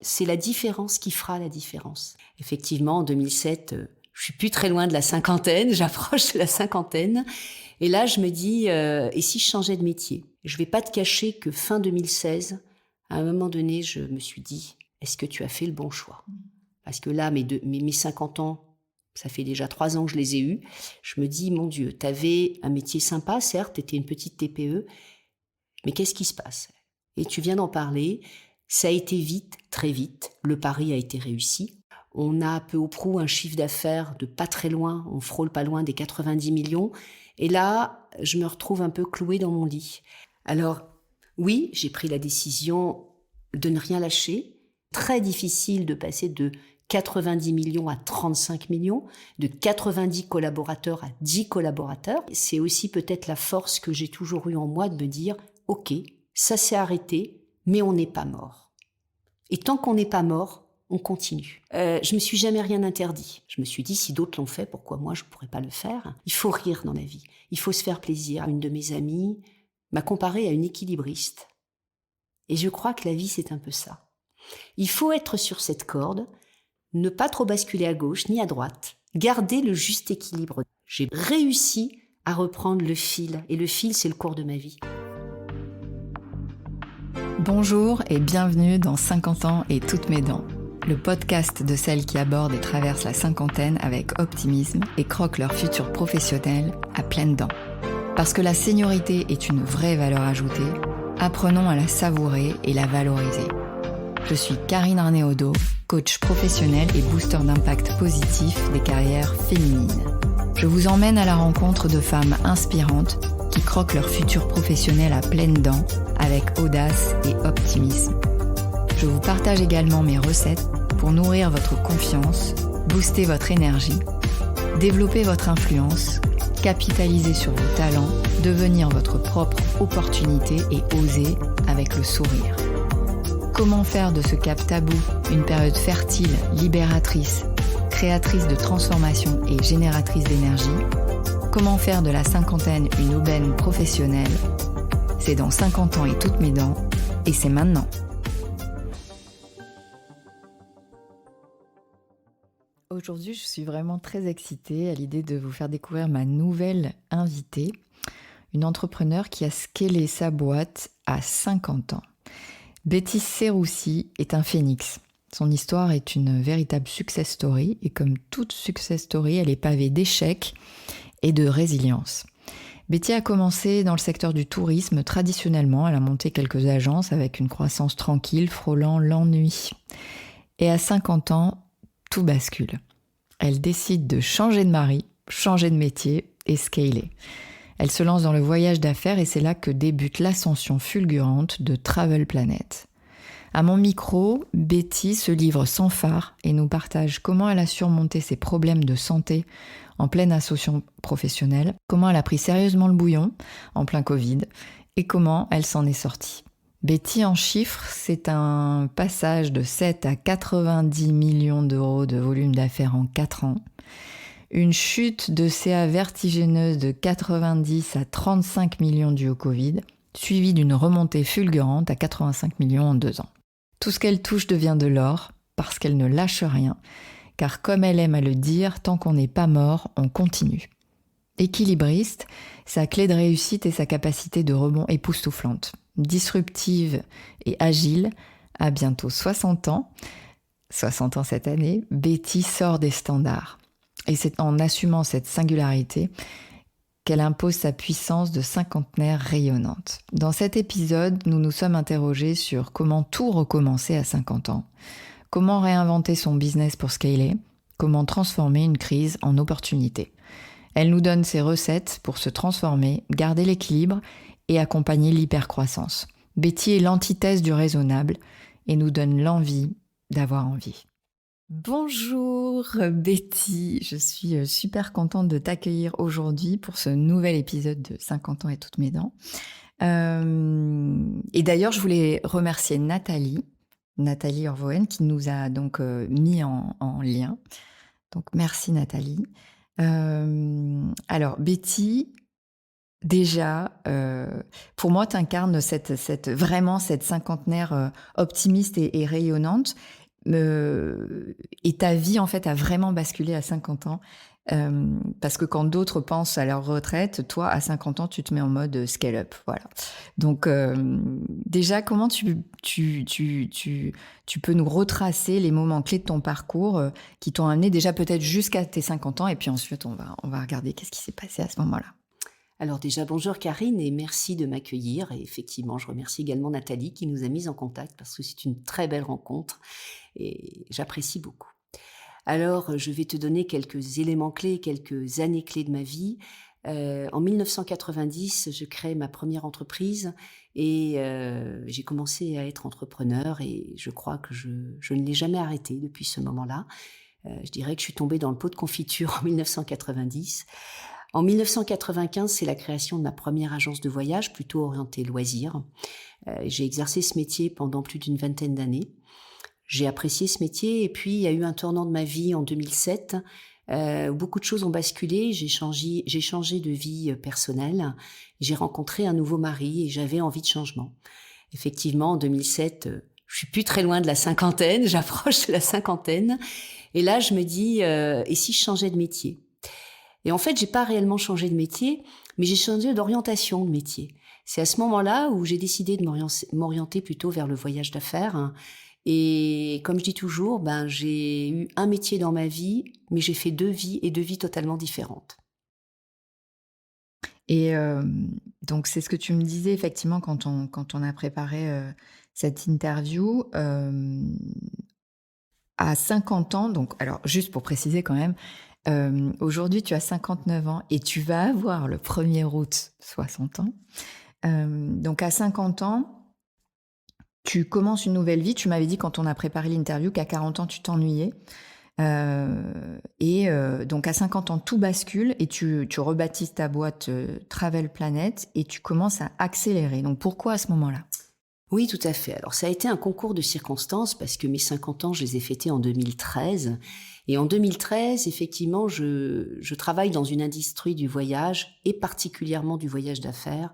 C'est la différence qui fera la différence. Effectivement, en 2007, je suis plus très loin de la cinquantaine, j'approche de la cinquantaine. Et là, je me dis, et si je changeais de métier? Je vais pas te cacher que fin 2016, à un moment donné, je me suis dit, est-ce que tu as fait le bon choix? Parce que là, mes 50 ans, ça fait déjà 3 ans que je les ai eus. Je me dis, mon Dieu, t'avais un métier sympa, certes, t'étais une petite TPE, mais qu'est-ce qui se passe? Et tu viens d'en parler, ça a été vite, très vite, le pari a été réussi. On a peu ou prou un chiffre d'affaires de pas très loin, on frôle pas loin des 90 millions. Et là, je me retrouve un peu clouée dans mon lit. Alors, oui, j'ai pris la décision de ne rien lâcher. Très difficile de passer de 90 millions à 35 millions, de 90 collaborateurs à 10 collaborateurs. C'est aussi peut-être la force que j'ai toujours eue en moi de me dire, ok, ça s'est arrêté, mais on n'est pas mort. Et tant qu'on n'est pas mort, on continue. Je me suis jamais rien interdit. Je me suis dit, si d'autres l'ont fait, pourquoi moi je pourrais pas le faire? Il faut rire dans la vie. Il faut se faire plaisir. Une de mes amies m'a comparée à une équilibriste. Et je crois que la vie, c'est un peu ça. Il faut être sur cette corde, ne pas trop basculer à gauche ni à droite, garder le juste équilibre. J'ai réussi à reprendre le fil. Et le fil, c'est le cours de ma vie. Bonjour et bienvenue dans 50 ans et toutes mes dents, le podcast de celles qui abordent et traversent la cinquantaine avec optimisme et croquent leur futur professionnel à pleines dents. Parce que la seniorité est une vraie valeur ajoutée, apprenons à la savourer et la valoriser. Je suis Karine Arnéodo, coach professionnel et booster d'impact positif des carrières féminines. Je vous emmène à la rencontre de femmes inspirantes qui croquent leur futur professionnel à pleines dents avec audace et optimisme. Je vous partage également mes recettes pour nourrir votre confiance, booster votre énergie, développer votre influence, capitaliser sur vos talents, devenir votre propre opportunité et oser avec le sourire. Comment faire de ce cap tabou une période fertile, libératrice, créatrice de transformation et génératrice d'énergie? Comment faire de la cinquantaine une aubaine professionnelle? C'est dans 50 ans et toutes mes dents, et c'est maintenant. Aujourd'hui, je suis vraiment très excitée à l'idée de vous faire découvrir ma nouvelle invitée, une entrepreneure qui a scalé sa boîte à 50 ans. Betty Serroussi est un phénix. Son histoire est une véritable success story, et comme toute success story, elle est pavée d'échecs et de résilience. Betty a commencé dans le secteur du tourisme traditionnellement. Elle a monté quelques agences avec une croissance tranquille, frôlant l'ennui. Et à 50 ans, tout bascule. Elle décide de changer de mari, changer de métier et scaler. Elle se lance dans le voyage d'affaires et c'est là que débute l'ascension fulgurante de Travel Planet. À mon micro, Betty se livre sans phare et nous partage comment elle a surmonté ses problèmes de santé en pleine ascension professionnelle, comment elle a pris sérieusement le bouillon en plein Covid et comment elle s'en est sortie. Betty en chiffres, c'est un passage de 7 à 90 millions d'euros de volume d'affaires en 4 ans, une chute de CA vertigineuse de 90 à 35 millions due au Covid, suivie d'une remontée fulgurante à 85 millions en 2 ans. Tout ce qu'elle touche devient de l'or, parce qu'elle ne lâche rien, car comme elle aime à le dire, tant qu'on n'est pas mort, on continue. Équilibriste, sa clé de réussite est sa capacité de rebond époustouflante. Disruptive et agile, à bientôt 60 ans cette année, Betty sort des standards. Et c'est en assumant cette singularité qu'elle impose sa puissance de cinquantenaire rayonnante. Dans cet épisode, nous nous sommes interrogés sur comment tout recommencer à 50 ans, comment réinventer son business pour scaler, comment transformer une crise en opportunité. Elle nous donne ses recettes pour se transformer, garder l'équilibre et accompagner l'hypercroissance. Betty est l'antithèse du raisonnable et nous donne l'envie d'avoir envie. Bonjour Betty, je suis super contente de t'accueillir aujourd'hui pour ce nouvel épisode de 50 ans et toutes mes dents. Et d'ailleurs, je voulais remercier Nathalie Orvoen qui nous a donc mis en lien. Donc merci Nathalie. Alors Betty, Déjà, pour moi, tu incarnes vraiment cette cinquantenaire optimiste et rayonnante. Et ta vie, en fait, a vraiment basculé à 50 ans. Parce que quand d'autres pensent à leur retraite, toi, à 50 ans, tu te mets en mode scale up. Voilà. Donc, déjà, comment tu peux nous retracer les moments clés de ton parcours qui t'ont amené déjà peut-être jusqu'à tes 50 ans, et puis ensuite, on va regarder qu'est-ce qui s'est passé à ce moment-là. Alors déjà, bonjour Karine et merci de m'accueillir. Et effectivement, je remercie également Nathalie qui nous a mis en contact parce que c'est une très belle rencontre et j'apprécie beaucoup. Alors, je vais te donner quelques éléments clés, quelques années clés de ma vie. En 1990, je crée ma première entreprise et j'ai commencé à être entrepreneur et je crois que je ne l'ai jamais arrêté depuis ce moment-là. Je dirais que je suis tombée dans le pot de confiture en 1990. En 1995, c'est la création de ma première agence de voyage, plutôt orientée loisirs. J'ai exercé ce métier pendant plus d'une vingtaine d'années. J'ai apprécié ce métier et puis il y a eu un tournant de ma vie en 2007 où beaucoup de choses ont basculé. J'ai changé de vie personnelle. J'ai rencontré un nouveau mari et j'avais envie de changement. Effectivement, en 2007, je suis plus très loin de la cinquantaine, j'approche de la cinquantaine. Et là, je me dis, et si je changeais de métier ? Et en fait, j'ai pas réellement changé de métier, mais j'ai changé d'orientation de métier. C'est à ce moment-là où j'ai décidé de m'orienter plutôt vers le voyage d'affaires. Hein. Et comme je dis toujours, j'ai eu un métier dans ma vie, mais j'ai fait 2 vies et 2 vies totalement différentes. Et donc, c'est ce que tu me disais effectivement quand on a préparé cette interview. À 50 ans, donc, alors juste pour préciser quand même, aujourd'hui tu as 59 ans et tu vas avoir le 1er août 60 ans. Donc à 50 ans, tu commences une nouvelle vie. Tu m'avais dit quand on a préparé l'interview qu'à 40 ans tu t'ennuyais. Donc à 50 ans tout bascule et tu rebaptises ta boîte Travel Planet et tu commences à accélérer. Donc pourquoi à ce moment-là ? Oui, tout à fait. Alors ça a été un concours de circonstances parce que mes 50 ans, je les ai fêtés en 2013. Et en 2013, effectivement, je travaille dans une industrie du voyage et particulièrement du voyage d'affaires.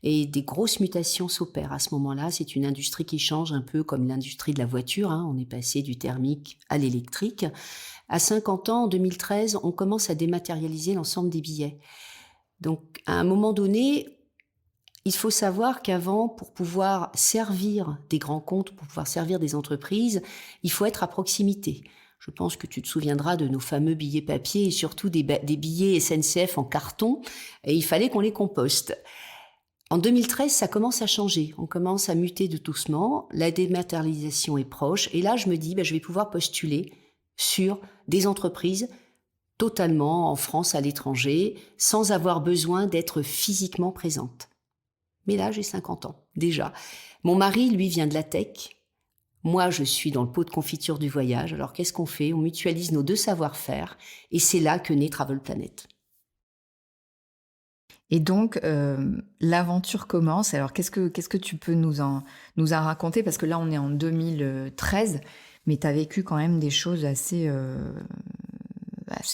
Et des grosses mutations s'opèrent à ce moment-là. C'est une industrie qui change un peu comme l'industrie de la voiture. Hein. On est passé du thermique à l'électrique. À 50 ans, en 2013, on commence à dématérialiser l'ensemble des billets. Donc, à un moment donné, il faut savoir qu'avant, pour pouvoir servir des grands comptes, pour pouvoir servir des entreprises, il faut être à proximité. Je pense que tu te souviendras de nos fameux billets papier et surtout des billets SNCF en carton. Et il fallait qu'on les composte. En 2013, ça commence à changer. On commence à muter de doucement. La dématérialisation est proche. Et là, je me dis, je vais pouvoir postuler sur des entreprises totalement en France, à l'étranger, sans avoir besoin d'être physiquement présente. Mais là, j'ai 50 ans, déjà. Mon mari, lui, vient de la tech. Moi, je suis dans le pot de confiture du voyage. Alors, qu'est-ce qu'on fait ? On mutualise nos 2 savoir-faire. Et c'est là que naît Travel Planet. Et donc, l'aventure commence. Alors, qu'est-ce que tu peux nous en raconter ? Parce que là, on est en 2013, mais tu as vécu quand même des choses assez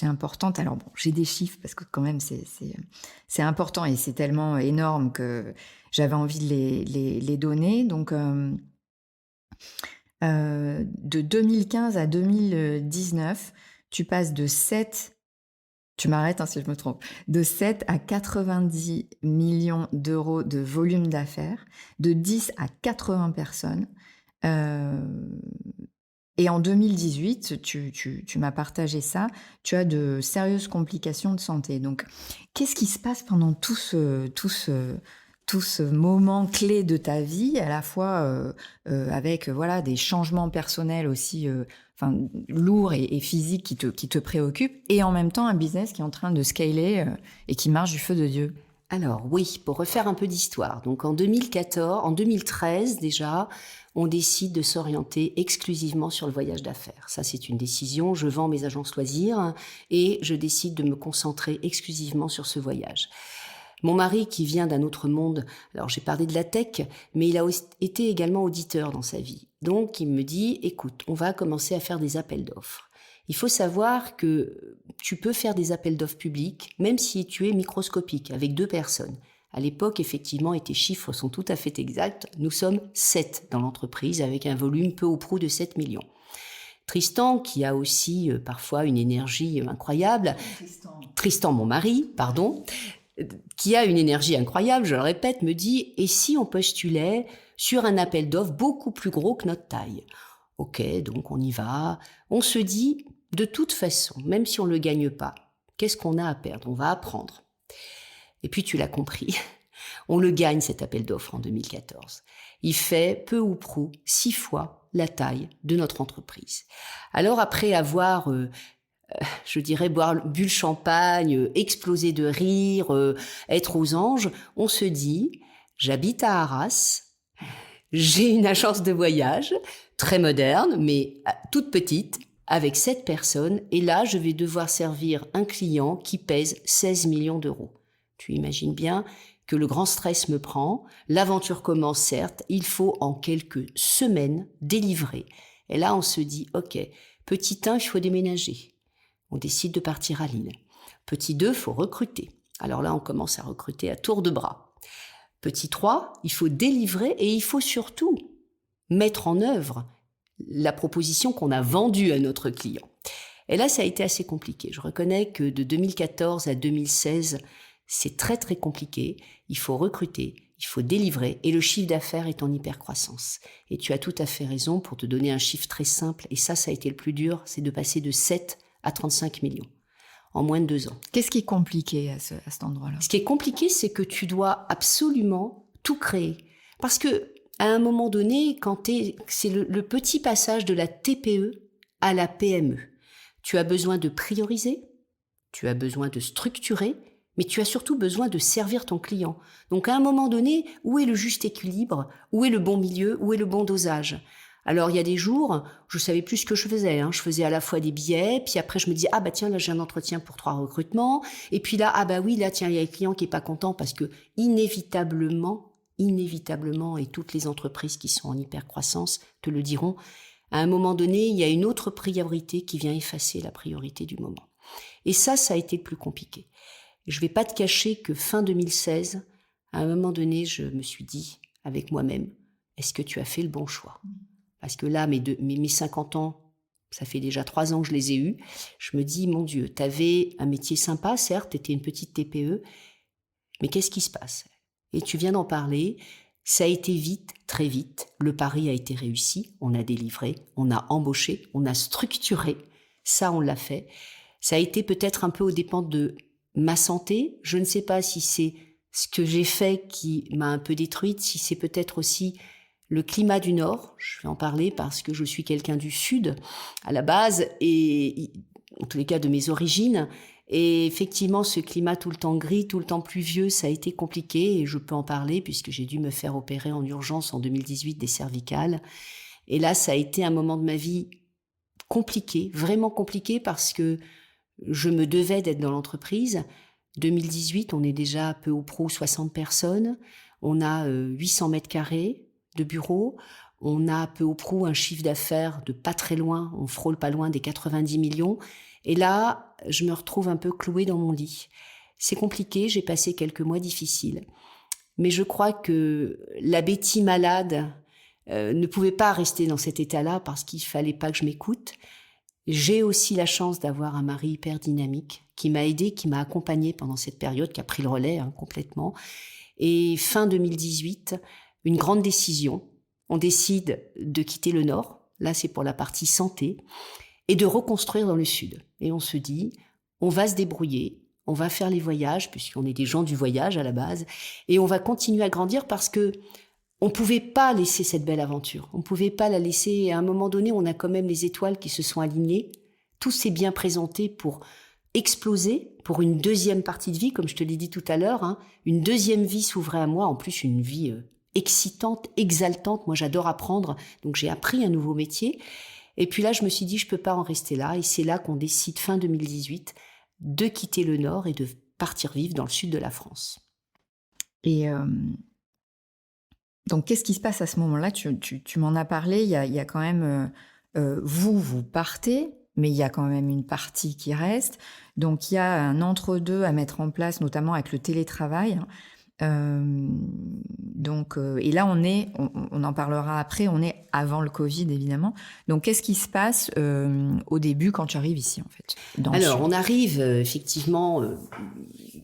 importantes. Alors, bon, j'ai des chiffres parce que quand même, c'est important et c'est tellement énorme que j'avais envie de les donner. Donc, de 2015 à 2019, tu passes de 7... Tu m'arrêtes si je me trompe. De 7 à 90 millions d'euros de volume d'affaires, de 10 à 80 personnes. Et en 2018, tu m'as partagé ça, tu as de sérieuses complications de santé. Donc, qu'est-ce qui se passe pendant tout ce moment clé de ta vie, à la fois avec des changements personnels aussi lourds et physiques qui te préoccupent, et en même temps un business qui est en train de scaler et qui marche du feu de Dieu. Alors oui, pour refaire un peu d'histoire. Donc en 2013 déjà, on décide de s'orienter exclusivement sur le voyage d'affaires. Ça, c'est une décision. Je vends mes agences loisirs et je décide de me concentrer exclusivement sur ce voyage. Mon mari, qui vient d'un autre monde, alors j'ai parlé de la tech, mais il a été également auditeur dans sa vie. Donc il me dit, écoute, on va commencer à faire des appels d'offres. Il faut savoir que tu peux faire des appels d'offres publics, même si tu es microscopique, avec 2 personnes. À l'époque, effectivement, et tes chiffres sont tout à fait exacts, nous sommes 7 dans l'entreprise avec un volume peu ou prou de 7 millions. Tristan, qui a aussi parfois une énergie incroyable, Tristan, mon mari, pardon, qui a une énergie incroyable, je le répète, me dit « Et si on postulait sur un appel d'offres beaucoup plus gros que notre taille ?» Ok, donc on y va. On se dit, de toute façon, même si on ne le gagne pas, qu'est-ce qu'on a à perdre? On va apprendre. Et puis tu l'as compris, on le gagne cet appel d'offres en 2014. Il fait peu ou prou 6 fois la taille de notre entreprise. Alors après avoir, je dirais, bu le champagne, exploser de rire, être aux anges, on se dit, j'habite à Arras, j'ai une agence de voyage, très moderne, mais toute petite, avec 7 personnes, et là, je vais devoir servir un client qui pèse 16 millions d'euros. Tu imagines bien que le grand stress me prend, l'aventure commence certes, il faut en quelques semaines délivrer. Et là, on se dit, ok, petit 1, il faut déménager. On décide de partir à Lille. Petit 2, il faut recruter. Alors là, on commence à recruter à tour de bras. Petit 3, il faut délivrer et il faut surtout mettre en œuvre la proposition qu'on a vendue à notre client. Et là, ça a été assez compliqué. Je reconnais que de 2014 à 2016, c'est très très compliqué. Il faut recruter, il faut délivrer et le chiffre d'affaires est en hypercroissance. Et tu as tout à fait raison pour te donner un chiffre très simple. Et ça a été le plus dur, c'est de passer de 7 à 35 millions en moins de 2 ans. Qu'est-ce qui est compliqué à cet endroit-là? Ce qui est compliqué, c'est que tu dois absolument tout créer. Parce que à un moment donné, c'est le petit passage de la TPE à la PME. Tu as besoin de prioriser, tu as besoin de structurer, mais tu as surtout besoin de servir ton client. Donc à un moment donné, où est le juste équilibre? Où est le bon milieu? Où est le bon dosage? Alors il y a des jours, je savais plus ce que je faisais. Je faisais à la fois des billets, puis après je me dis tiens, là j'ai un entretien pour 3 recrutements, et puis là tiens, il y a un client qui est pas content parce que inévitablement, et toutes les entreprises qui sont en hypercroissance te le diront, à un moment donné, il y a une autre priorité qui vient effacer la priorité du moment. Et ça a été le plus compliqué. Je vais pas te cacher que fin 2016, à un moment donné, je me suis dit avec moi-même, est-ce que tu as fait le bon choix? Parce que là, mes 50 ans, ça fait déjà 3 ans que je les ai eus. Je me dis, mon Dieu, t'avais un métier sympa, certes, t'étais une petite TPE, mais qu'est-ce qui se passe? Et tu viens d'en parler, ça a été vite, très vite. Le pari a été réussi, on a délivré, on a embauché, on a structuré. Ça, on l'a fait. Ça a été peut-être un peu aux dépens de ma santé. Je ne sais pas si c'est ce que j'ai fait qui m'a un peu détruite, si c'est peut-être aussi le climat du Nord. Je vais en parler parce que je suis quelqu'un du Sud à la base, et en tous les cas de mes origines. Et effectivement, ce climat tout le temps gris, tout le temps pluvieux, ça a été compliqué, et je peux en parler puisque j'ai dû me faire opérer en urgence en 2018 des cervicales. Et là, ça a été un moment de ma vie compliqué, vraiment compliqué, parce que je me devais d'être dans l'entreprise. 2018, on est déjà peu ou prou 60 personnes, on a 800 mètres carrés de bureaux, on a peu ou prou un chiffre d'affaires de pas très loin, on frôle pas loin des 90 millions. Et là, je me retrouve un peu clouée dans mon lit. C'est compliqué, j'ai passé quelques mois difficiles. Mais je crois que la Betty malade ne pouvait pas rester dans cet état-là parce qu'il fallait pas que je m'écoute. J'ai aussi la chance d'avoir un mari hyper dynamique qui m'a aidée, qui m'a accompagnée pendant cette période, qui a pris le relais complètement. Et fin 2018, une grande décision. On décide de quitter le Nord. Là, c'est pour la partie santé. Et de reconstruire dans le Sud. Et on se dit, on va se débrouiller, on va faire les voyages, puisqu'on est des gens du voyage à la base, et on va continuer à grandir parce que on pouvait pas laisser cette belle aventure. On pouvait pas la laisser. Et à un moment donné, on a quand même les étoiles qui se sont alignées. Tout s'est bien présenté pour exploser, pour une deuxième partie de vie, comme je te l'ai dit tout à l'heure. Une deuxième vie s'ouvrait à moi, en plus une vie excitante, exaltante. Moi, j'adore apprendre, donc j'ai appris un nouveau métier. Et puis là, je me suis dit, je peux pas en rester là. Et c'est là qu'on décide, fin 2018, de quitter le Nord et de partir vivre dans le sud de la France. Et donc, qu'est-ce qui se passe à ce moment-là? Tu m'en as parlé, il y a quand même... vous partez, mais il y a quand même une partie qui reste. Donc, il y a un entre-deux à mettre en place, notamment avec le télétravail. Et là, on en parlera après, on est avant le Covid, évidemment. Donc, qu'est-ce qui se passe au début quand tu arrives ici, en fait, dans le Alors, Sud? on arrive effectivement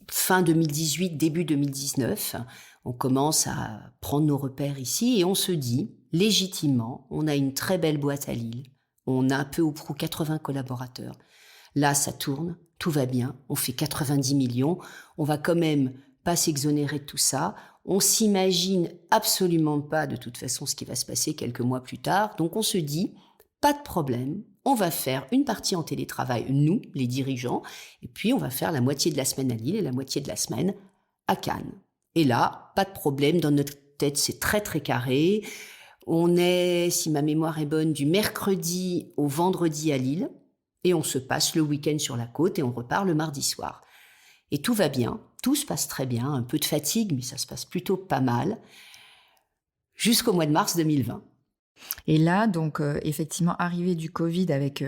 fin 2018, début 2019. On commence à prendre nos repères ici et on se dit, légitimement, on a une très belle boîte à Lille. On a peu ou prou 80 collaborateurs. Là, ça tourne, tout va bien, on fait 90 millions. On va quand même pas s'exonérer de tout ça. On s'imagine absolument pas de toute façon ce qui va se passer quelques mois plus tard. Donc on se dit, pas de problème, on va faire une partie en télétravail, nous, les dirigeants, et puis on va faire la moitié de la semaine à Lille et la moitié de la semaine à Cannes. Et là, pas de problème, dans notre tête, c'est très très carré. On est, si ma mémoire est bonne, du mercredi au vendredi à Lille, et on se passe le week-end sur la côte et on repart le mardi soir. Et tout va bien, tout se passe très bien, un peu de fatigue, mais ça se passe plutôt pas mal, jusqu'au mois de mars 2020. Et là, donc, effectivement, arrivée du Covid avec,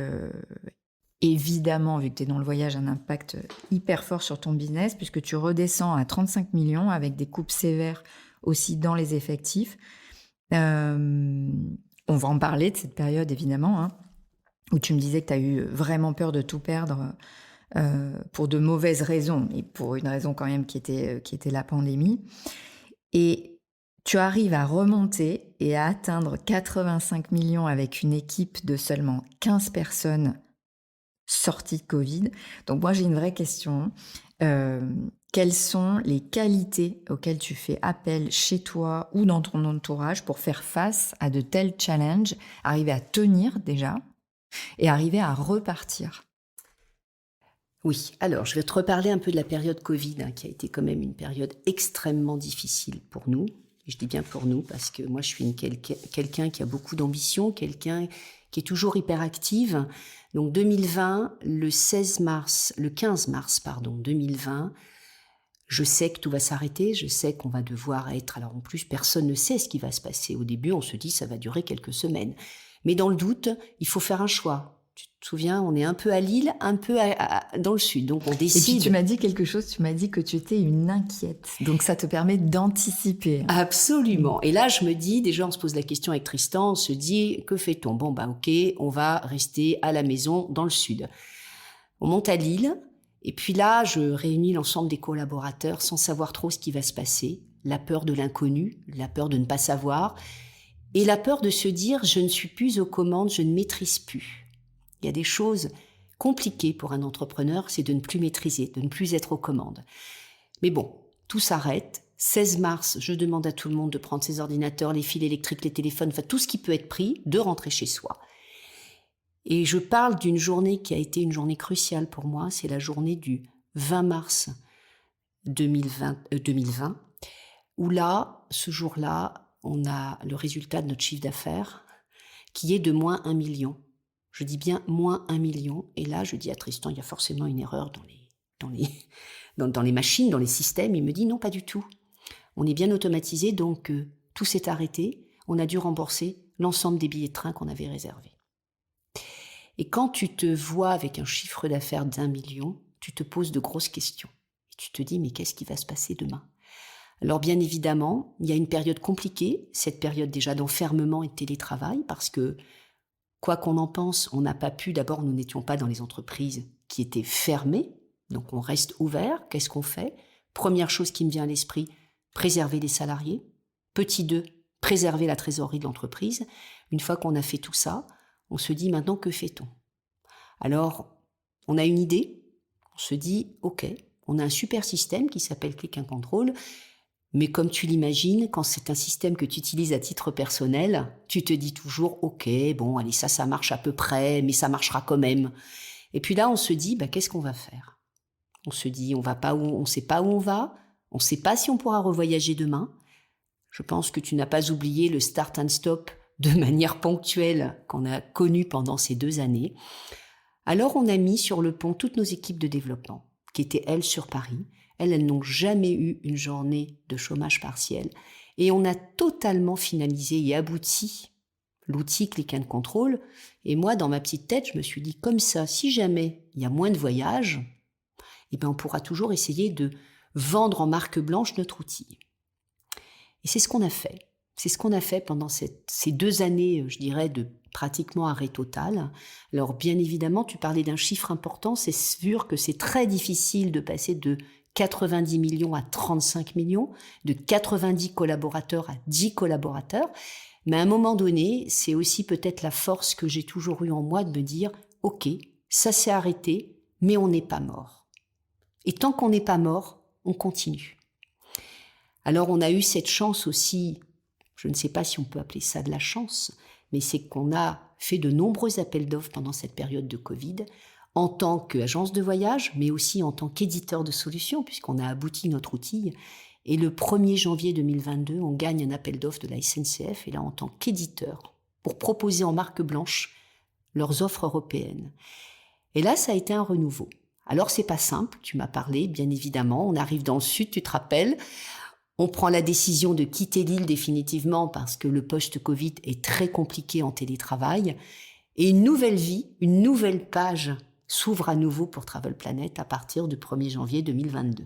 évidemment, vu que tu es dans le voyage, un impact hyper fort sur ton business, puisque tu redescends à 35 millions avec des coupes sévères aussi dans les effectifs. On va en parler de cette période, évidemment, hein, où tu me disais que tu as eu vraiment peur de tout perdre pour de mauvaises raisons, et pour une raison quand même qui était la pandémie. Et tu arrives à remonter et à atteindre 85 millions avec une équipe de seulement 15 personnes sorties de Covid. Donc moi, j'ai une vraie question. Quelles sont les qualités auxquelles tu fais appel chez toi ou dans ton entourage pour faire face à de tels challenges, arriver à tenir déjà et arriver à repartir? Oui, alors je vais te reparler un peu de la période Covid, qui a été quand même une période extrêmement difficile pour nous. Et je dis bien pour nous parce que moi je suis quelqu'un qui a beaucoup d'ambition, quelqu'un qui est toujours hyperactive. Donc 2020, le 15 mars 2020, je sais que tout va s'arrêter, je sais qu'on va devoir être... Alors en plus, personne ne sait ce qui va se passer. Au début, on se dit ça va durer quelques semaines. Mais dans le doute, il faut faire un choix. Tu te souviens, on est un peu à Lille, un peu dans le sud, donc on décide. Et puis tu m'as dit quelque chose, tu m'as dit que tu étais une inquiète, donc ça te permet d'anticiper. Absolument. Et là, je me dis, déjà on se pose la question avec Tristan, on se dit, que fait-on? Bon, ok, on va rester à la maison dans le sud. On monte à Lille, et puis là, je réunis l'ensemble des collaborateurs sans savoir trop ce qui va se passer, la peur de l'inconnu, la peur de ne pas savoir, et la peur de se dire, je ne suis plus aux commandes, je ne maîtrise plus. Il y a des choses compliquées pour un entrepreneur, c'est de ne plus maîtriser, de ne plus être aux commandes. Mais bon, tout s'arrête. 16 mars, je demande à tout le monde de prendre ses ordinateurs, les fils électriques, les téléphones, enfin tout ce qui peut être pris, de rentrer chez soi. Et je parle d'une journée qui a été une journée cruciale pour moi, c'est la journée du 20 mars 2020, où là, ce jour-là, on a le résultat de notre chiffre d'affaires qui est de moins 1 million. Je dis bien moins 1 million. Et là, je dis à Tristan, il y a forcément une erreur dans les machines, dans les systèmes. Il me dit non, pas du tout. On est bien automatisé, donc tout s'est arrêté. On a dû rembourser l'ensemble des billets de train qu'on avait réservés. Et quand tu te vois avec un chiffre d'affaires d'1 million, tu te poses de grosses questions. Et tu te dis, mais qu'est-ce qui va se passer demain? Alors bien évidemment, il y a une période compliquée, cette période déjà d'enfermement et de télétravail, parce que quoi qu'on en pense, on n'a pas pu, d'abord nous n'étions pas dans les entreprises qui étaient fermées, donc on reste ouvert. Qu'est-ce qu'on fait? Première chose qui me vient à l'esprit, préserver les salariés. Petit 2, préserver la trésorerie de l'entreprise. Une fois qu'on a fait tout ça, on se dit maintenant que fait-on? Alors, on a une idée, on se dit ok, on a un super système qui s'appelle Click and Control, mais comme tu l'imagines, quand c'est un système que tu utilises à titre personnel, tu te dis toujours ok, bon allez ça marche à peu près, mais ça marchera quand même. Et puis là on se dit qu'est-ce qu'on va faire? On se dit on sait pas où on va, on sait pas si on pourra revoyager demain. Je pense que tu n'as pas oublié le start and stop de manière ponctuelle qu'on a connu pendant ces 2 années. Alors on a mis sur le pont toutes nos équipes de développement, qui étaient elles sur Paris. Elles n'ont jamais eu une journée de chômage partiel. Et on a totalement finalisé et abouti l'outil Click and Control. Et moi, dans ma petite tête, je me suis dit, comme ça, si jamais il y a moins de voyages, on pourra toujours essayer de vendre en marque blanche notre outil. Et c'est ce qu'on a fait. C'est ce qu'on a fait pendant ces 2 années, je dirais, de pratiquement arrêt total. Alors, bien évidemment, tu parlais d'un chiffre important. C'est sûr que c'est très difficile de passer de 90 millions à 35 millions, de 90 collaborateurs à 10 collaborateurs. Mais à un moment donné, c'est aussi peut-être la force que j'ai toujours eue en moi de me dire « Ok, ça s'est arrêté, mais on n'est pas mort. » Et tant qu'on n'est pas mort, on continue. Alors, on a eu cette chance aussi, je ne sais pas si on peut appeler ça de la chance, mais c'est qu'on a fait de nombreux appels d'offres pendant cette période de Covid, en tant qu'agence de voyage, mais aussi en tant qu'éditeur de solutions, puisqu'on a abouti notre outil. Et le 1er janvier 2022, on gagne un appel d'offres de la SNCF, et là en tant qu'éditeur, pour proposer en marque blanche leurs offres européennes. Et là, ça a été un renouveau. Alors, c'est pas simple, tu m'as parlé, bien évidemment, on arrive dans le sud, tu te rappelles. On prend la décision de quitter l'île définitivement parce que le post-Covid est très compliqué en télétravail. Et une nouvelle vie, une nouvelle page s'ouvre à nouveau pour Travel Planet à partir du 1er janvier 2022.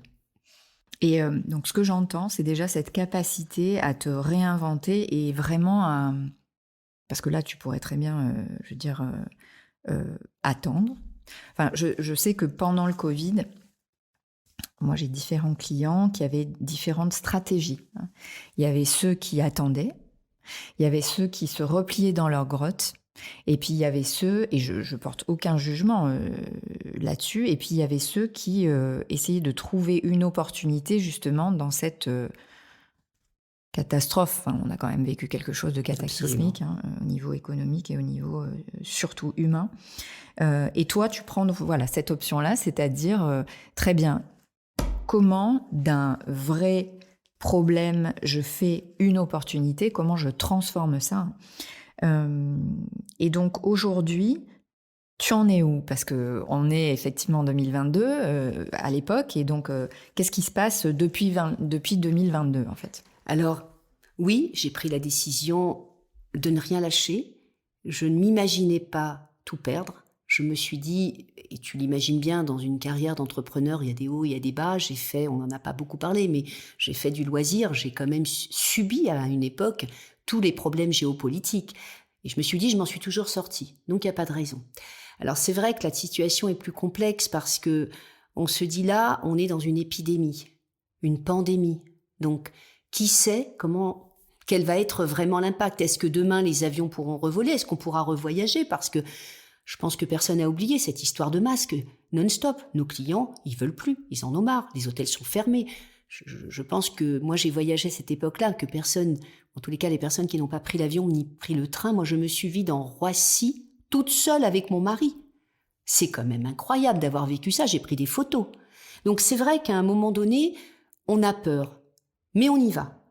Et donc, ce que j'entends, c'est déjà cette capacité à te réinventer et vraiment à... Parce que là, tu pourrais très bien, attendre. Enfin, je sais que pendant le Covid... Moi, j'ai différents clients qui avaient différentes stratégies. Il y avait ceux qui attendaient, il y avait ceux qui se repliaient dans leur grotte, et puis il y avait ceux, et je porte aucun jugement là-dessus, et puis il y avait ceux qui essayaient de trouver une opportunité justement dans cette catastrophe. Enfin, on a quand même vécu quelque chose de cataclysmique au niveau économique et au niveau surtout humain. Et toi, tu prends cette option-là, c'est-à-dire très bien. Comment d'un vrai problème je fais une opportunité, comment je transforme ça. Et donc aujourd'hui, tu en es où? Parce qu'on est effectivement en 2022 à l'époque, et donc qu'est-ce qui se passe depuis 2022 en fait? Alors oui, j'ai pris la décision de ne rien lâcher. Je ne m'imaginais pas tout perdre. Je me suis dit, et tu l'imagines bien, dans une carrière d'entrepreneur, il y a des hauts, il y a des bas. On n'en a pas beaucoup parlé, mais j'ai fait du loisir. J'ai quand même subi à une époque tous les problèmes géopolitiques. Et je me suis dit, je m'en suis toujours sortie. Donc, il n'y a pas de raison. Alors, c'est vrai que la situation est plus complexe parce que on se dit là, on est dans une épidémie, une pandémie. Donc, qui sait quel va être vraiment l'impact? Est-ce que demain, les avions pourront revoler? Est-ce qu'on pourra revoyager? Parce que je pense que personne n'a oublié cette histoire de masque non-stop. Nos clients, ils veulent plus, ils en ont marre, les hôtels sont fermés. Je pense que moi, j'ai voyagé à cette époque-là, que personne, en tous les cas, les personnes qui n'ont pas pris l'avion ni pris le train, moi, je me suis vue dans Roissy, toute seule avec mon mari. C'est quand même incroyable d'avoir vécu ça, j'ai pris des photos. Donc c'est vrai qu'à un moment donné, on a peur, mais on y va.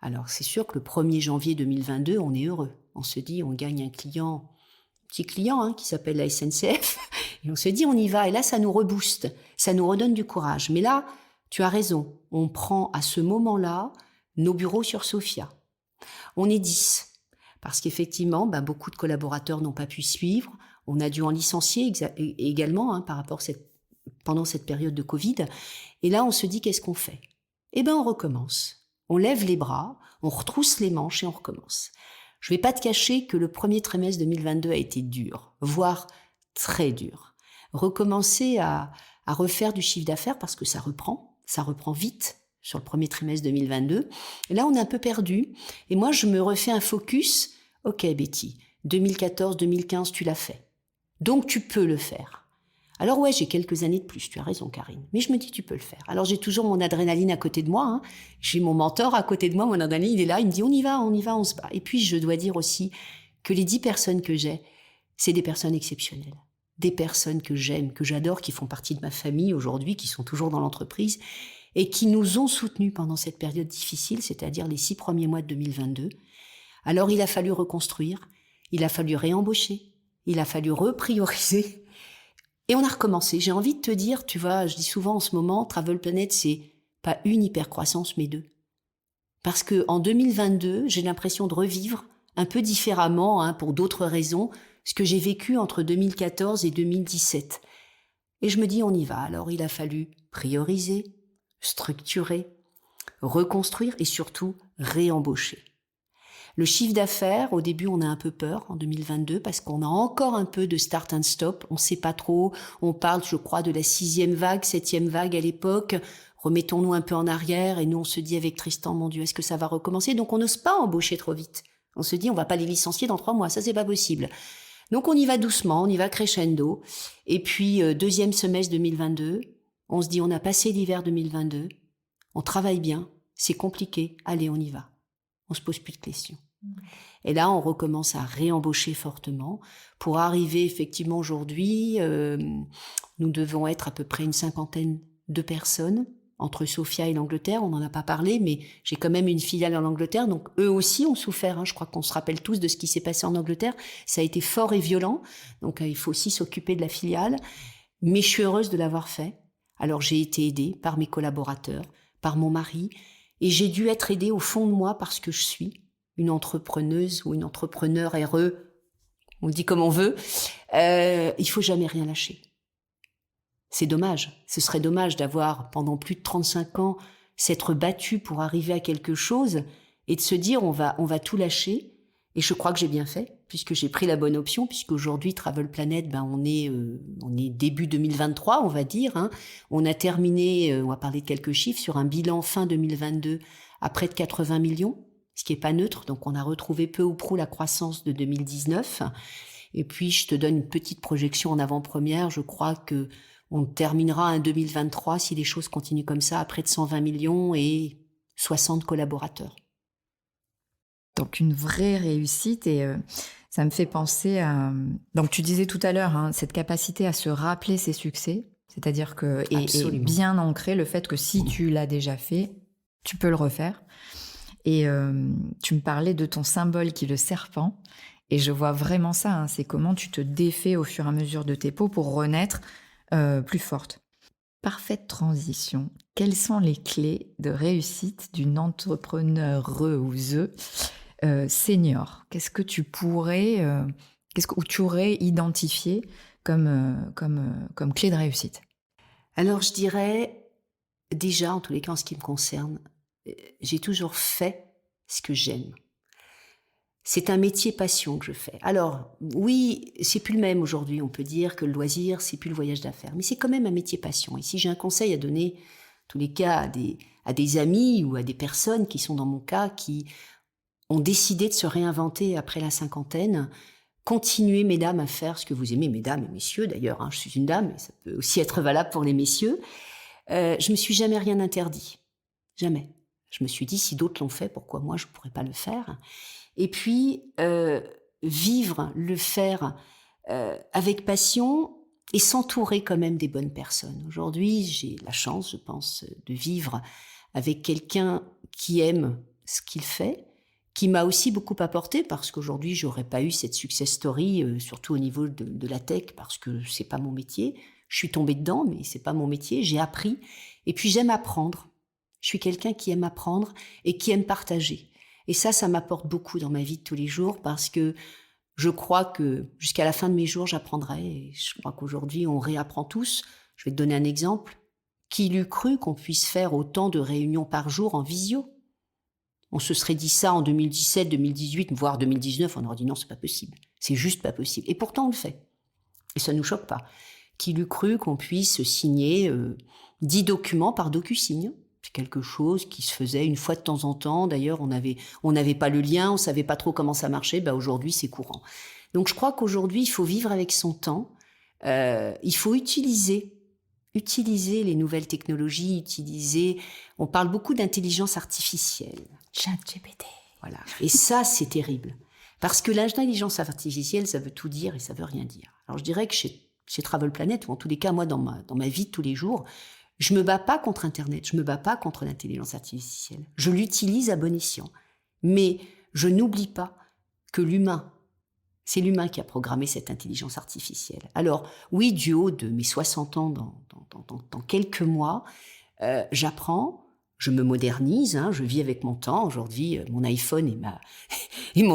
Alors c'est sûr que le 1er janvier 2022, on est heureux. On se dit, on gagne un petit client qui s'appelle la SNCF, et on se dit on y va, et là ça nous rebooste, ça nous redonne du courage. Mais là, tu as raison, on prend à ce moment-là nos bureaux sur Sofia. On est 10, parce qu'effectivement, beaucoup de collaborateurs n'ont pas pu suivre, on a dû en licencier également pendant cette période de Covid, et là on se dit qu'est-ce qu'on fait? On recommence, on lève les bras, on retrousse les manches et on recommence. Je ne vais pas te cacher que le premier trimestre 2022 a été dur, voire très dur. Recommencer à refaire du chiffre d'affaires parce que ça reprend vite sur le premier trimestre 2022. Et là, on est un peu perdu. Et moi, je me refais un focus. Ok, Betty, 2014, 2015, tu l'as fait. Donc, tu peux le faire. Alors ouais, j'ai quelques années de plus, tu as raison Karine, mais je me dis tu peux le faire. Alors j'ai toujours mon adrénaline à côté de moi, j'ai mon mentor à côté de moi, mon adrénaline il est là, il me dit on y va, on se bat. Et puis je dois dire aussi que les 10 personnes que j'ai, c'est des personnes exceptionnelles, des personnes que j'aime, que j'adore, qui font partie de ma famille aujourd'hui, qui sont toujours dans l'entreprise et qui nous ont soutenus pendant cette période difficile, c'est-à-dire les 6 premiers mois de 2022. Alors il a fallu reconstruire, il a fallu réembaucher, il a fallu reprioriser. Et on a recommencé. J'ai envie de te dire, tu vois, je dis souvent en ce moment, Travel Planet, c'est pas une hypercroissance, mais 2. Parce que en 2022, j'ai l'impression de revivre un peu différemment, pour d'autres raisons, ce que j'ai vécu entre 2014 et 2017. Et je me dis, on y va. Alors, il a fallu prioriser, structurer, reconstruire et surtout réembaucher. Le chiffre d'affaires, au début, on a un peu peur en 2022 parce qu'on a encore un peu de start and stop. On ne sait pas trop. On parle, je crois, de la 6e vague, 7e vague à l'époque. Remettons-nous un peu en arrière et nous, on se dit avec Tristan, mon Dieu, est-ce que ça va recommencer? Donc, on n'ose pas embaucher trop vite. On se dit, on va pas les licencier dans 3 mois. Ça, c'est pas possible. Donc, on y va doucement, on y va crescendo. Et puis, deuxième semestre 2022, on se dit, on a passé l'hiver 2022. On travaille bien. C'est compliqué. Allez, on y va. On se pose plus de questions. Et là, on recommence à réembaucher fortement pour arriver effectivement aujourd'hui. Nous devons être à peu près une 50aine de personnes entre Sofia et l'Angleterre. On n'en a pas parlé, mais j'ai quand même une filiale en Angleterre. Donc eux aussi ont souffert. Je crois qu'on se rappelle tous de ce qui s'est passé en Angleterre. Ça a été fort et violent. Donc il faut aussi s'occuper de la filiale. Mais je suis heureuse de l'avoir fait. Alors j'ai été aidée par mes collaborateurs, par mon mari. Et j'ai dû être aidée au fond de moi parce que je suis une entrepreneuse ou une entrepreneur RE, on dit comme on veut. Il faut jamais rien lâcher. C'est dommage. Ce serait dommage d'avoir, pendant plus de 35 ans, s'être battu pour arriver à quelque chose et de se dire on va tout lâcher. Et je crois que j'ai bien fait, puisque j'ai pris la bonne option, puisqu'aujourd'hui, Travel Planet, on est début 2023, on va dire. On a terminé, on va parler de quelques chiffres, sur un bilan fin 2022 à près de 80 millions, ce qui n'est pas neutre. Donc, on a retrouvé peu ou prou la croissance de 2019. Et puis, je te donne une petite projection en avant-première. Je crois que on terminera un 2023, si les choses continuent comme ça, à près de 120 millions et 60 collaborateurs. Donc une vraie réussite et ça me fait penser à... Donc tu disais tout à l'heure, cette capacité à se rappeler ses succès, c'est-à-dire que et bien ancrer le fait que si tu l'as déjà fait, tu peux le refaire. Et tu me parlais de ton symbole qui est le serpent et je vois vraiment ça, c'est comment tu te défais au fur et à mesure de tes peaux pour renaître plus forte. Parfaite transition. Quelles sont les clés de réussite d'une entrepreneuse senior? Qu'est-ce que tu pourrais, ou tu aurais identifié comme clé de réussite? Alors je dirais, déjà, en tous les cas en ce qui me concerne, j'ai toujours fait ce que j'aime. C'est un métier passion que je fais. Alors, oui, c'est plus le même aujourd'hui. On peut dire que le loisir, c'est plus le voyage d'affaires. Mais c'est quand même un métier passion. Et si j'ai un conseil à donner, en tous les cas, à des amis ou à des personnes qui sont dans mon cas, qui ont décidé de se réinventer après la cinquantaine, continuez, mesdames, à faire ce que vous aimez. Mesdames et messieurs, d'ailleurs, je suis une dame, et ça peut aussi être valable pour les messieurs. Je me suis jamais rien interdit. Jamais. Je me suis dit, si d'autres l'ont fait, pourquoi moi je ne pourrais pas le faire? Et puis, vivre, le faire avec passion et s'entourer quand même des bonnes personnes. Aujourd'hui, j'ai la chance, je pense, de vivre avec quelqu'un qui aime ce qu'il fait, qui m'a aussi beaucoup apporté, parce qu'aujourd'hui, j'aurais pas eu cette success story, surtout au niveau de la tech, parce que c'est pas mon métier. Je suis tombée dedans, mais c'est pas mon métier. J'ai appris. Et puis, j'aime apprendre. Je suis quelqu'un qui aime apprendre et qui aime partager. Et ça m'apporte beaucoup dans ma vie de tous les jours parce que je crois que jusqu'à la fin de mes jours, j'apprendrai. Et je crois qu'aujourd'hui, on réapprend tous. Je vais te donner un exemple. Qui l'eût cru qu'on puisse faire autant de réunions par jour en visio? On se serait dit ça en 2017, 2018, voire 2019. On aurait dit non, c'est pas possible. C'est juste pas possible. Et pourtant, on le fait. Et ça nous choque pas. Qui l'eût cru qu'on puisse signer 10 documents par DocuSign? C'est quelque chose qui se faisait une fois de temps en temps. D'ailleurs, on n'avait pas le lien, on savait pas trop comment ça marchait. Aujourd'hui, c'est courant. Donc, je crois qu'aujourd'hui, il faut vivre avec son temps. Il faut utiliser les nouvelles technologies, on parle beaucoup d'intelligence artificielle. ChatGPT. Voilà. Et ça, c'est terrible. Parce que l'intelligence artificielle, ça veut tout dire et ça veut rien dire. Alors, je dirais que chez Travel Planet, ou en tous les cas, moi, dans ma vie de tous les jours, je me bats pas contre Internet, je me bats pas contre l'intelligence artificielle. Je l'utilise à bon escient. Mais je n'oublie pas que c'est l'humain qui a programmé cette intelligence artificielle. Alors, oui, du haut de mes 60 ans, dans quelques mois, j'apprends, je me modernise, je vis avec mon temps. Aujourd'hui, mon iPhone est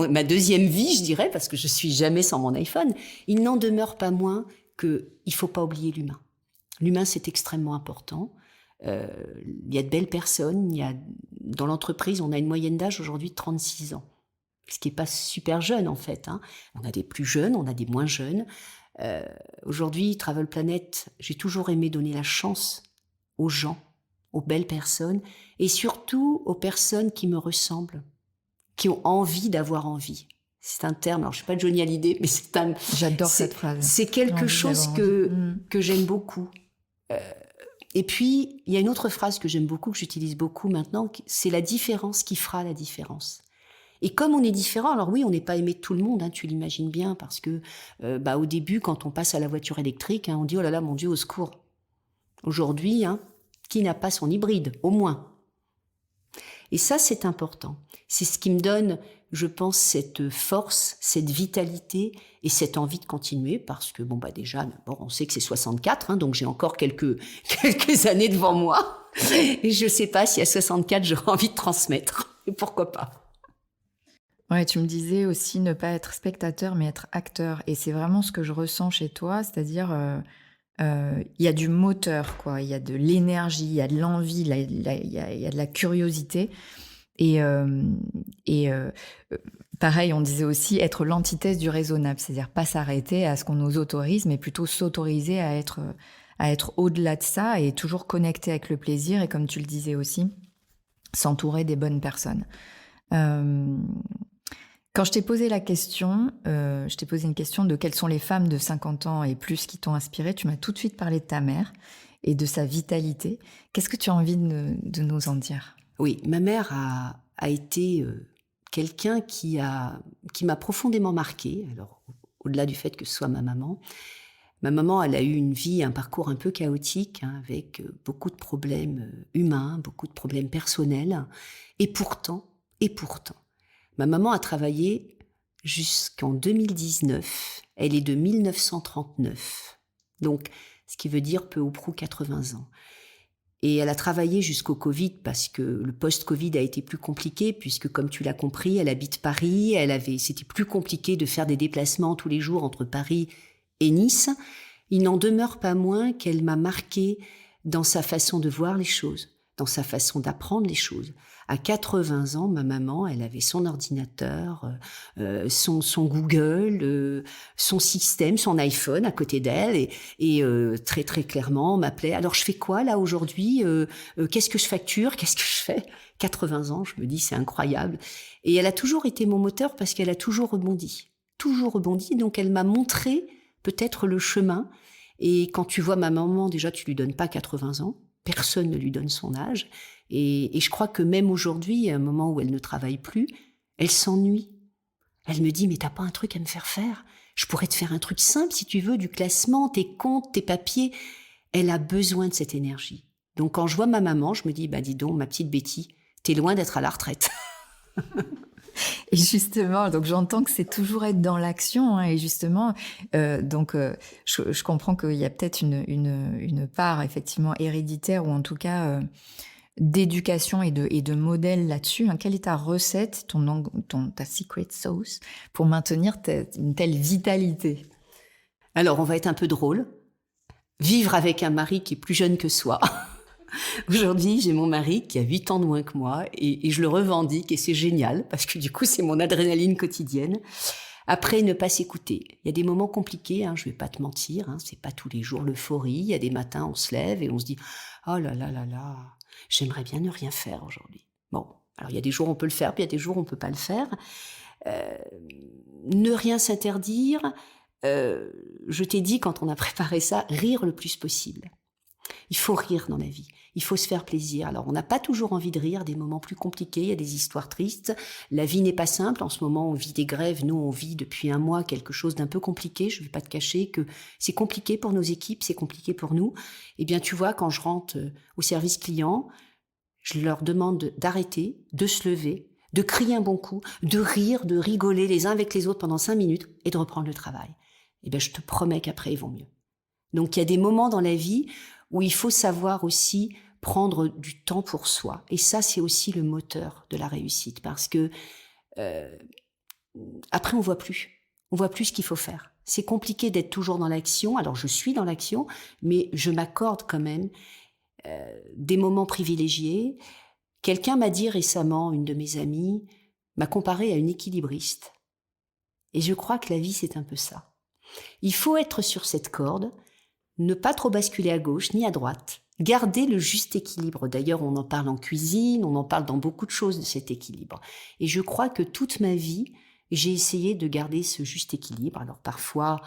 ma deuxième vie, je dirais, parce que je suis jamais sans mon iPhone. Il n'en demeure pas moins qu'il faut pas oublier l'humain. L'humain, c'est extrêmement important. Il y a de belles personnes. Dans l'entreprise, on a une moyenne d'âge aujourd'hui de 36 ans. Ce qui n'est pas super jeune, en fait. Hein. On a des plus jeunes, on a des moins jeunes. Aujourd'hui, Travel Planet, j'ai toujours aimé donner la chance aux gens, aux belles personnes, et surtout aux personnes qui me ressemblent, qui ont envie d'avoir envie. C'est un terme, alors je ne suis pas Johnny Hallyday, mais J'adore cette phrase. C'est quelque chose que j'aime beaucoup. Et puis, il y a une autre phrase que j'aime beaucoup, que j'utilise beaucoup maintenant, c'est la différence qui fera la différence. Et comme on est différent, alors oui, on n'est pas aimé de tout le monde, hein, tu l'imagines bien, parce que au début, quand on passe à la voiture électrique, hein, on dit « Oh là là, mon Dieu, au secours !» Aujourd'hui, hein, qui n'a pas son hybride, au moins. Et ça, c'est important. C'est ce qui me donne, je pense, cette force, cette vitalité et cette envie de continuer, parce que, déjà, on sait que c'est 64, hein, donc j'ai encore quelques années devant moi. Et je ne sais pas si à 64, j'aurai envie de transmettre. Et pourquoi pas ? Ouais, tu me disais aussi ne pas être spectateur, mais être acteur. Et c'est vraiment ce que je ressens chez toi, c'est-à-dire il y a du moteur, quoi. Il y a de l'énergie, il y a de l'envie, il y a de la curiosité. Et pareil, on disait aussi être l'antithèse du raisonnable, c'est-à-dire pas s'arrêter à ce qu'on nous autorise, mais plutôt s'autoriser à être au-delà de ça et toujours connecté avec le plaisir. Et comme tu le disais aussi, s'entourer des bonnes personnes. Quand je t'ai posé une question de quelles sont les femmes de 50 ans et plus qui t'ont inspiré, tu m'as tout de suite parlé de ta mère et de sa vitalité. Qu'est-ce que tu as envie de nous en dire ? Oui, ma mère a été quelqu'un qui m'a profondément marquée. Alors, au-delà du fait que ce soit ma maman, elle a eu une vie, un parcours un peu chaotique, hein, avec beaucoup de problèmes humains, beaucoup de problèmes personnels. Et pourtant, ma maman a travaillé jusqu'en 2019. Elle est de 1939. Donc, ce qui veut dire peu ou prou 80 ans. Et elle a travaillé jusqu'au Covid parce que le post-Covid a été plus compliqué puisque, comme tu l'as compris, elle habite Paris. C'était plus compliqué de faire des déplacements tous les jours entre Paris et Nice. Il n'en demeure pas moins qu'elle m'a marquée dans sa façon de voir les choses, dans sa façon d'apprendre les choses. À 80 ans, ma maman, elle avait son ordinateur, son Google, son système, son iPhone à côté d'elle et très très clairement m'appelait. Alors je fais quoi là aujourd'hui ? Qu'est-ce que je facture ? Qu'est-ce que je fais ? 80 ans, je me dis c'est incroyable. Et elle a toujours été mon moteur parce qu'elle a toujours rebondi. Donc elle m'a montré peut-être le chemin. Et quand tu vois ma maman, déjà tu lui donnes pas 80 ans. Personne ne lui donne son âge. Et je crois que même aujourd'hui, à un moment où elle ne travaille plus, elle s'ennuie. Elle me dit, mais t'as pas un truc à me faire faire ? Je pourrais te faire un truc simple si tu veux, du classement, tes comptes, tes papiers. Elle a besoin de cette énergie. Donc quand je vois ma maman, je me dis, dis donc, ma petite Betty, t'es loin d'être à la retraite. Et justement, donc j'entends que c'est toujours être dans l'action, hein, et justement, je comprends qu'il y a peut-être une part effectivement héréditaire ou en tout cas d'éducation et de modèle là-dessus. Hein. Quelle est ta recette, ta secret sauce pour maintenir une telle vitalité ? Alors, on va être un peu drôle. Vivre avec un mari qui est plus jeune que soi. Aujourd'hui, j'ai mon mari qui a 8 ans de moins que moi et je le revendique et c'est génial parce que du coup, c'est mon adrénaline quotidienne. Après, ne pas s'écouter. Il y a des moments compliqués, hein, je vais pas te mentir, hein, c'est pas tous les jours l'euphorie. Il y a des matins, on se lève et on se dit « Oh là là là là, j'aimerais bien ne rien faire aujourd'hui. » Bon, alors il y a des jours on peut le faire, puis il y a des jours on peut pas le faire. Ne rien s'interdire. Je t'ai dit quand on a préparé ça, rire le plus possible. Il faut rire dans la vie, il faut se faire plaisir. Alors on n'a pas toujours envie de rire, des moments plus compliqués, il y a des histoires tristes. La vie n'est pas simple, en ce moment on vit des grèves, nous on vit depuis un mois quelque chose d'un peu compliqué. Je ne vais pas te cacher que c'est compliqué pour nos équipes, c'est compliqué pour nous. Eh bien tu vois, quand je rentre au service client, je leur demande d'arrêter, de se lever, de crier un bon coup, de rire, de rigoler les uns avec les autres pendant 5 minutes et de reprendre le travail. Eh bien je te promets qu'après ils vont mieux. Donc il y a des moments dans la vie où il faut savoir aussi prendre du temps pour soi. Et ça, c'est aussi le moteur de la réussite. Parce que après, on voit plus. On voit plus ce qu'il faut faire. C'est compliqué d'être toujours dans l'action. Alors, je suis dans l'action, mais je m'accorde quand même des moments privilégiés. Quelqu'un m'a dit récemment, une de mes amies, m'a comparé à une équilibriste. Et je crois que la vie, c'est un peu ça. Il faut être sur cette corde, ne pas trop basculer à gauche ni à droite, garder le juste équilibre. D'ailleurs, on en parle en cuisine, on en parle dans beaucoup de choses de cet équilibre. Et je crois que toute ma vie, j'ai essayé de garder ce juste équilibre. Alors parfois,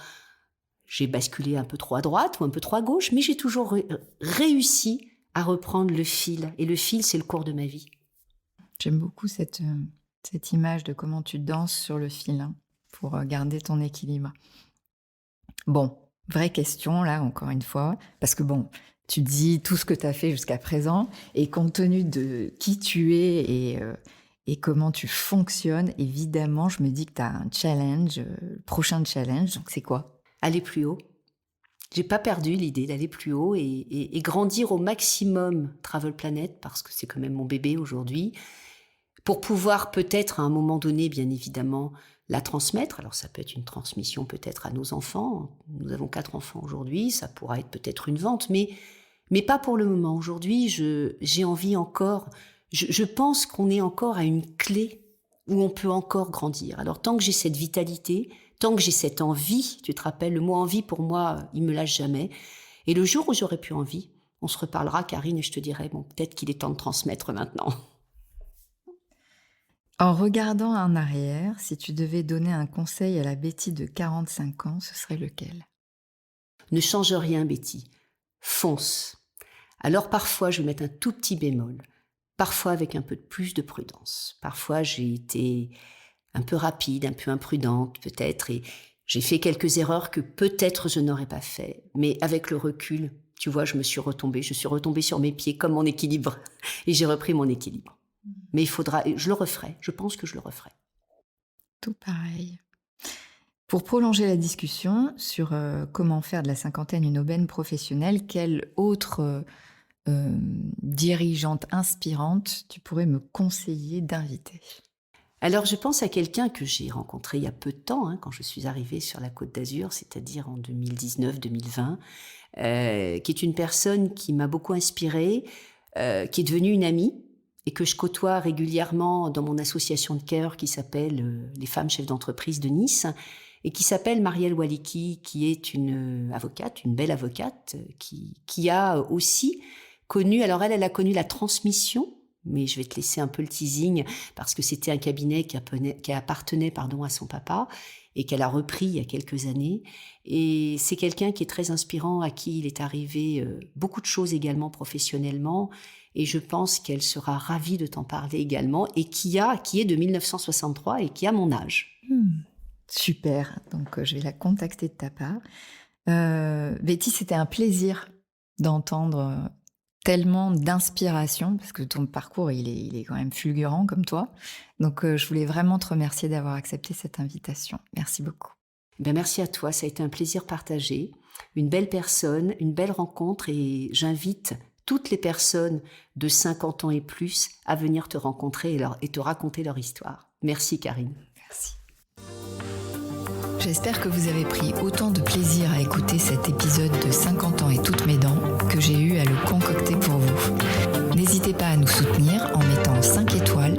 j'ai basculé un peu trop à droite ou un peu trop à gauche, mais j'ai toujours réussi à reprendre le fil. Et le fil, c'est le cours de ma vie. J'aime beaucoup cette image de comment tu danses sur le fil, hein, pour garder ton équilibre. Bon, vraie question là, encore une fois, parce que bon, tu dis tout ce que tu as fait jusqu'à présent, et compte tenu de qui tu es et comment tu fonctionnes, évidemment, je me dis que tu as un challenge, prochain challenge, donc c'est quoi? Aller plus haut. J'ai pas perdu l'idée d'aller plus haut et grandir au maximum Travel Planet, parce que c'est quand même mon bébé aujourd'hui, pour pouvoir peut-être à un moment donné, bien évidemment, la transmettre. Alors ça peut être une transmission peut-être à nos enfants. Nous avons 4 enfants aujourd'hui, ça pourra être peut-être une vente, mais pas pour le moment. Aujourd'hui, j'ai envie encore, je pense qu'on est encore à une clé où on peut encore grandir. Alors tant que j'ai cette vitalité, tant que j'ai cette envie, tu te rappelles, le mot envie pour moi, il me lâche jamais. Et le jour où j'aurai plus envie, on se reparlera, Karine, et je te dirai, bon, peut-être qu'il est temps de transmettre maintenant. En regardant en arrière, si tu devais donner un conseil à la Betty de 45 ans, ce serait lequel? Ne change rien, Betty. Fonce. Alors parfois, je vais mettre un tout petit bémol. Parfois avec un peu plus de prudence. Parfois, j'ai été un peu rapide, un peu imprudente peut-être, et j'ai fait quelques erreurs que peut-être je n'aurais pas fait. Mais avec le recul, tu vois, je suis retombée sur mes pieds comme mon équilibre, et j'ai repris mon équilibre. Mais je le referai, je pense que je le referai. Tout pareil. Pour prolonger la discussion sur comment faire de la cinquantaine une aubaine professionnelle, quelle autre dirigeante inspirante tu pourrais me conseiller d'inviter? Alors, je pense à quelqu'un que j'ai rencontré il y a peu de temps, quand je suis arrivée sur la Côte d'Azur, c'est-à-dire en 2019-2020, qui est une personne qui m'a beaucoup inspirée, qui est devenue une amie, et que je côtoie régulièrement dans mon association de cœur qui s'appelle les femmes chefs d'entreprise de Nice, et qui s'appelle Marielle Waliki, qui est une avocate, une belle avocate, qui a aussi connu, alors elle a connu la transmission, mais je vais te laisser un peu le teasing, parce que c'était un cabinet qui appartenait à son papa, et qu'elle a repris il y a quelques années. Et c'est quelqu'un qui est très inspirant, à qui il est arrivé beaucoup de choses également professionnellement, et je pense qu'elle sera ravie de t'en parler également, et qui est de 1963 et qui a mon âge. Super, donc je vais la contacter de ta part. Betty, c'était un plaisir d'entendre tellement d'inspiration, parce que ton parcours, il est quand même fulgurant comme toi. Donc je voulais vraiment te remercier d'avoir accepté cette invitation. Merci beaucoup. Merci à toi, ça a été un plaisir partagé, une belle personne, une belle rencontre, et j'invite toutes les personnes de 50 ans et plus à venir te rencontrer et te raconter leur histoire. Merci Karine. Merci. J'espère que vous avez pris autant de plaisir à écouter cet épisode de 50 ans et toutes mes dents que j'ai eu à le concocter pour vous. N'hésitez pas à nous soutenir en mettant 5 étoiles